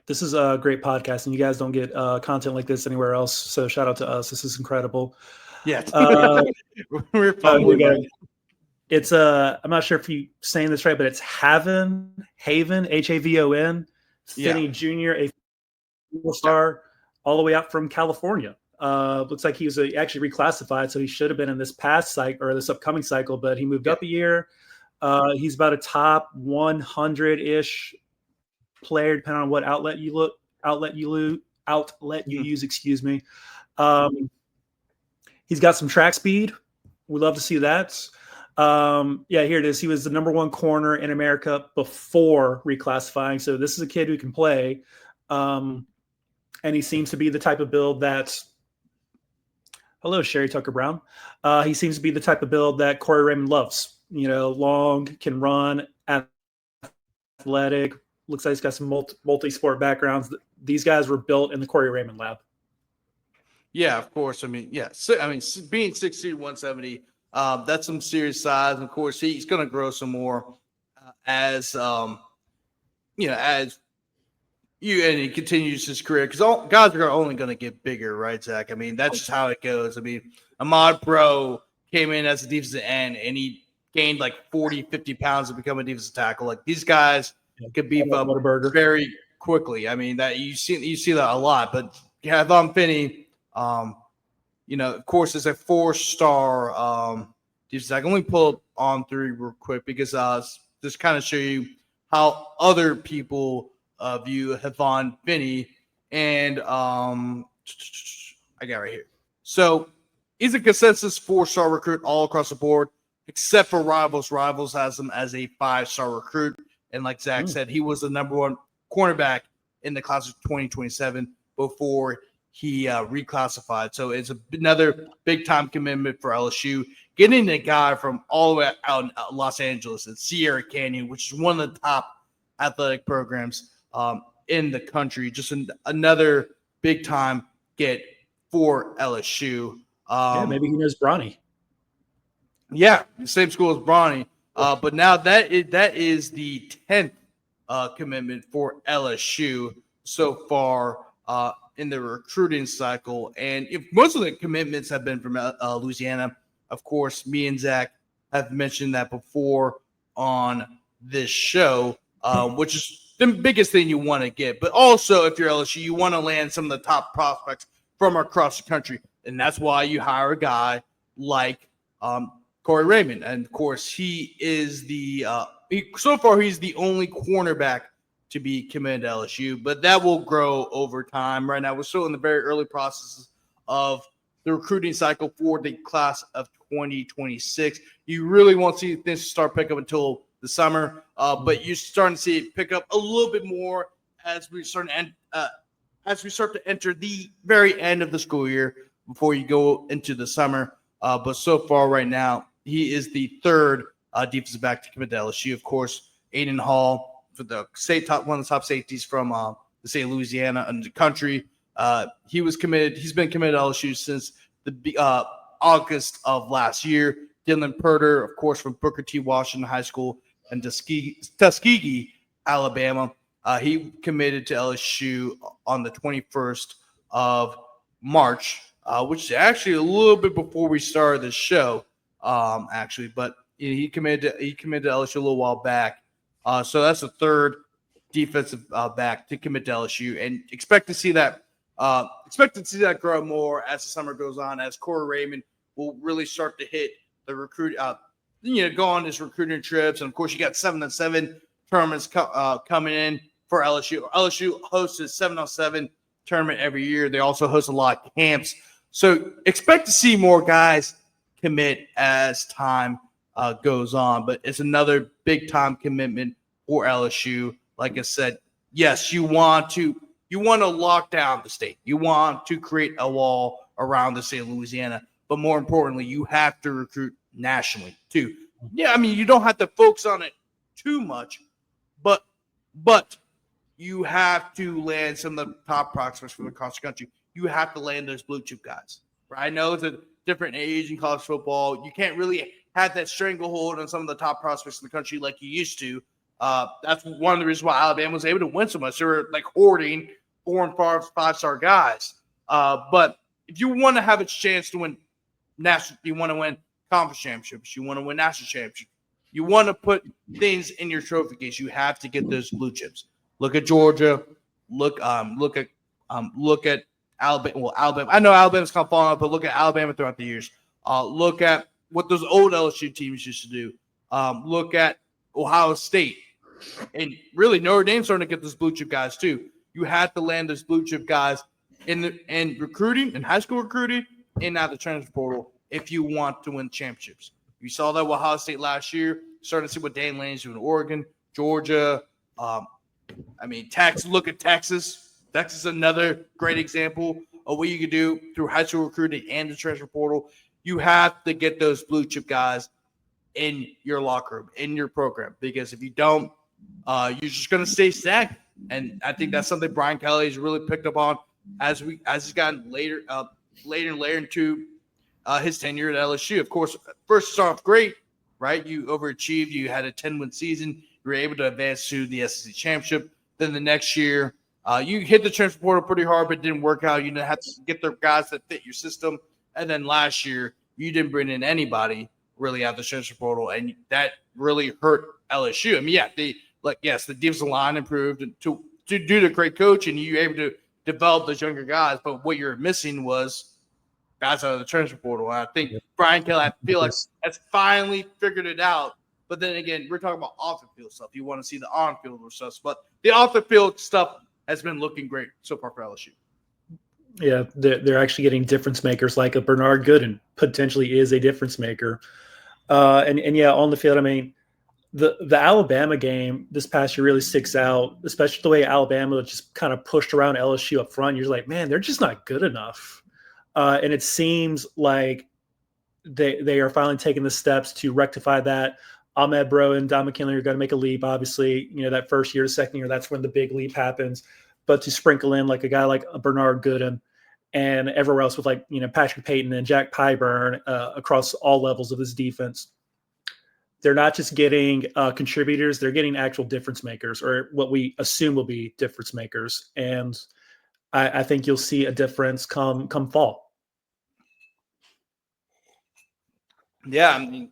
This is a great podcast, and you guys don't get content like this anywhere else. So shout out to us. This is incredible. Yes. Uh, We're here we fumbling. go. It's I'm not sure if you're saying this right, but it's Havon, Havon, Finney Jr., a four-star, all the way out from California. Looks like he was actually reclassified, so he should have been in this past cycle or this upcoming cycle, but he moved up a year. He's about a top 100-ish player, depending on what outlet you use. Excuse me. He's got some track speed. We love to see that. Here it is. He was the number one corner in America before reclassifying. So this is a kid who can play. And he seems to be the type of build that hello, Sherry Tucker Brown. He seems to be the type of build that Corey Raymond loves. Long, can run, athletic. Looks like he's got some multi-sport backgrounds. These guys were built in the Corey Raymond lab. Yeah, of course. Being 6'2", 170, that's some serious size. And of course, he's going to grow some more as he continues his career, because all guys are only going to get bigger, right, Zach? That's just how it goes. Ahmad Bro came in as a defensive end, and he gained like 40, 50 pounds to become a defensive tackle. Like, these guys could beef up very quickly. That you see that a lot. But Havon Finney, of course, is a 4-star defensive tackle. Let me pull up on 3 real quick, because just kind of show you how other people view Havon Finney. And I got right here. So he's a consensus 4-star recruit all across the board, except for Rivals. Rivals has him as a 5-star recruit. And like Zach said, he was the number one cornerback in the class of 2027 before he reclassified. So it's another big-time commitment for LSU. Getting a guy from all the way out in Los Angeles at Sierra Canyon, which is one of the top athletic programs in the country. Just another big-time get for LSU. Maybe he knows Bronny. Yeah, the same school as Bronny. But now that is the 10th commitment for LSU so far in the recruiting cycle. And if most of the commitments have been from Louisiana, of course, me and Zach have mentioned that before on this show, which is the biggest thing you want to get. But also, if you're LSU, you want to land some of the top prospects from across the country. And that's why you hire a guy like Corey Raymond. And, of course, he is so far he's the only cornerback to be committed to LSU. But that will grow over time. Right now, we're still in the very early processes of the recruiting cycle for the class of 2026. You really won't see things start picking up until the summer. But you're starting to see it pick up a little bit more as we start to enter the very end of the school year before you go into the summer. But so far right now, he is the 3rd defensive back to commit to LSU. Of course, Aiden Hall, for the one of the top safeties from the state of Louisiana and the country. He's been committed to LSU since the August of last year. Dylan Purder, of course, from Booker T. Washington High School in Tuskegee, Alabama. He committed to LSU on the 21st of March, which is actually a little bit before we started the show, but he committed to LSU a little while back. So that's the 3rd defensive back to commit to LSU, and expect to see that grow more as the summer goes on, as Corey Raymond will really start to hit the recruit, go on his recruiting trips. And of course, you got 7-on-7 tournaments coming in for LSU. LSU hosts a 7-on-7 tournament every year. They also host a lot of camps. So expect to see more guys commit as time goes on. But it's another big time commitment for LSU. Like I said, yes, you want to lock down the state. You want to create a wall around the state of Louisiana. But more importantly, you have to recruit nationally too. Yeah, you don't have to focus on it too much, but you have to land some of the top prospects from across the country. You have to land those blue chip guys. Right? I know it's a different age in college football. You can't really have that stranglehold on some of the top prospects in the country like you used to. That's one of the reasons why Alabama was able to win so much. They were like hoarding 4 and 5-star guys. But if you want to have a chance to win national, you want to win conference championships, you want to win national championships, you want to put things in your trophy case, you have to get those blue chips. Look at Georgia. Look at Alabama. Well, Alabama. I know Alabama's kind of falling off, but look at Alabama throughout the years. Look at what those old LSU teams used to do. Look at Ohio State. And really, Notre Dame's starting to get those blue chip guys too. You have to land those blue chip guys in recruiting, in high school recruiting, and out the transfer portal if you want to win championships. You saw that with Ohio State last year. Starting to see what Dan Laney's doing in Oregon, Georgia. Texas. Look at Texas. Texas is another great example of what you can do through high school recruiting and the transfer portal. You have to get those blue chip guys in your locker room, in your program, because if you don't, you're just going to stay stagnant. And I think that's something Brian Kelly has really picked up on as he's gotten later into his tenure at LSU. Of course, first start off great, right? You overachieved. You had a 10-win season. You were able to advance to the SEC championship. Then the next year, you hit the transfer portal pretty hard, but it didn't work out. You didn't have to get the guys that fit your system. And then last year, you didn't bring in anybody really out of the transfer portal, and that really hurt LSU. I mean, the defensive line improved due to great coach, and you were able to develop those younger guys. But what you're missing was guys out of the transfer portal. And I think Brian Kelly, I feel like, has finally figured it out. But then again, we're talking about off-the-field stuff. You want to see the on-field stuff. But the off-the-field stuff has been looking great so far for LSU. Yeah, they're actually getting difference makers like a Bernard Gooden potentially is a difference maker. And on the field, I mean, the Alabama game this past year really sticks out, especially the way Alabama just kind of pushed around LSU up front. You're like, man, they're just not good enough. And it seems like they are finally taking the steps to rectify that. Ahmed Bro and Don McKinley are going to make a leap. Obviously, that first year to second year, that's when the big leap happens. But to sprinkle in like a guy like a Bernard Gooden and everywhere else with Patrick Payton and Jack Pyburn across all levels of this defense, they're not just getting contributors, they're getting actual difference makers, or what we assume will be difference makers. And I think you'll see a difference come fall. Yeah, I mean,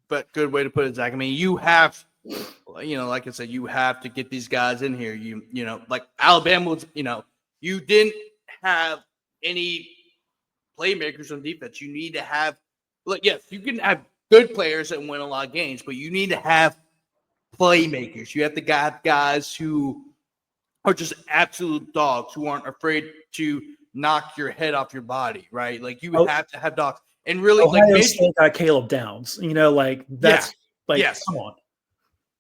but good way to put it, Zach. I mean, you have, like I said, you have to get these guys in here. Like Alabama was, you didn't have any playmakers on defense. You need to have, yes, you can have good players that win a lot of games, but you need to have playmakers. You have to have guys who are just absolute dogs, who aren't afraid to knock your head off your body, right? Like you have to have dogs. And really, Ohio State got Caleb Downs. Yes. Come on.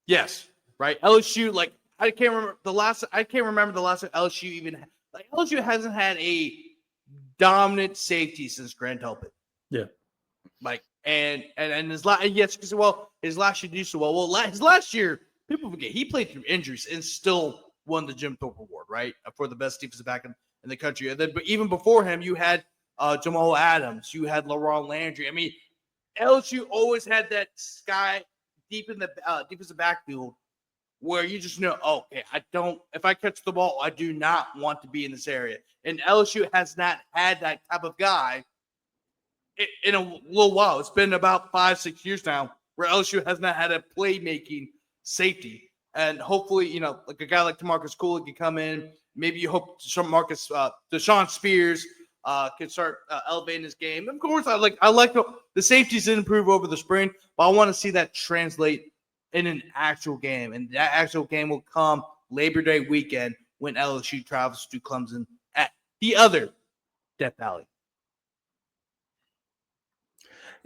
Yes, right. LSU, I can't remember the last time LSU even had. LSU hasn't had a dominant safety since Grant Delpit. Yeah. And his last year did so well. Well, his last year, people forget he played through injuries and still won the Jim Thorpe Award, right, for the best defensive back in the country. And then, but even before him, you had Jamal Adams, you had LaRon Landry. I mean, LSU always had that guy deep in the defensive backfield where you just know, if I catch the ball, I do not want to be in this area. And LSU has not had that type of guy in a little while. It's been about 5-6 years now where LSU has not had a playmaking safety. And hopefully, like a guy like DeMarcus Cooley can come in. Maybe you hope Deshaun Spears can start elevating his game. Of course, I like the safeties did improve over the spring, but I want to see that translate in an actual game. And that actual game will come Labor Day weekend when LSU travels to Clemson at the other Death Valley.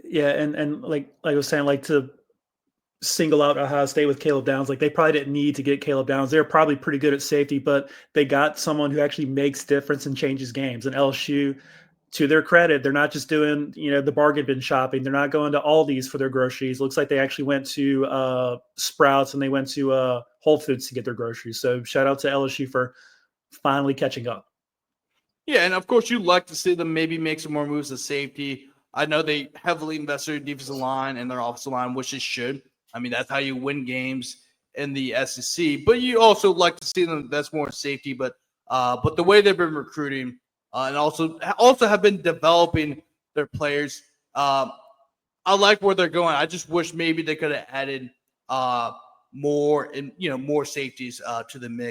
Yeah, and like I was saying, to single out Ohio State with Caleb Downs, they probably didn't need to get Caleb Downs. They're probably pretty good at safety, but they got someone who actually makes difference and changes games. And LSU, to their credit, they're not just doing the bargain bin shopping. They're not going to Aldi's for their groceries. Looks like they actually went to Sprouts and they went to Whole Foods to get their groceries. So shout out to LSU for finally catching up. Yeah, and of course you'd like to see them maybe make some more moves to safety. I know they heavily invested in defensive line and their offensive line, which they should. I mean, that's how you win games in the SEC. But you also like to see them. That's more safety. But the way they've been recruiting and also have been developing their players, I like where they're going. I just wish maybe they could have added more safeties to the mix.